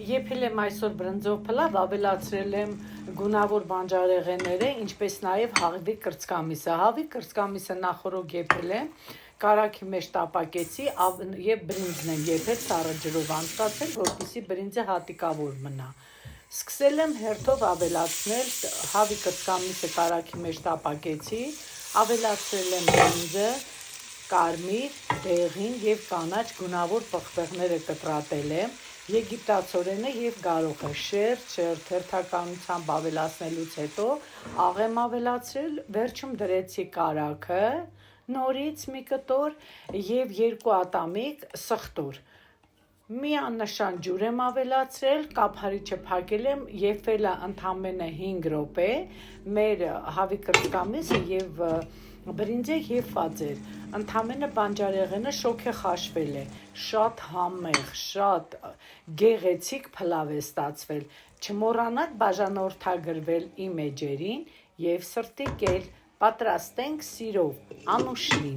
Եփել եմ այսօր բրնձով փլավ, ավելացրել եմ գունավոր բանջարեղենները, ինչպես նաև հավի կրծքամիսը։ Հավի կրծքամիսը նախորոք եփել եմ, կարագի մեջ տապակեցի եւ բրինձն եմ եփել սառը ջրով անցկացրել, որպեսզի բրինձը հատիկավոր մնա։ Սկսել եմ հերթով ավելացնել հավի կրծքամիսը կարագի մեջ տապակեցի, ավելացրել եմ բրինձը, կարմիր, դեղին եւ կանաչ գունավոր պղպեղները կտրատել եմ, եգիպտացորենը եւ գարոխը շերտ հերթականությամբ ավելացնելուց հետո աղ եմ ավելացրել, վերջում դրեցի կարագը, նորից մի կտոր եւ 2 ատամիկ սխտոր։ Մի աննշան ջուր եմ ավելացրել, կափարիչը փակել եմ, եփել է ընդամենը 5 րոպե, մեր հավի կրծքամիսը եւ բրինձը եփված էր, ընդամենը բանջարեղենը շոգ է խաշվել է, շատ համեղ, շատ գեղեցիկ փլավ է ստացվել, չմոռանաք բաժանորդագրվել իմ էջերին եւ սրտիկել, պատրաստենք սիրով, անուշլի։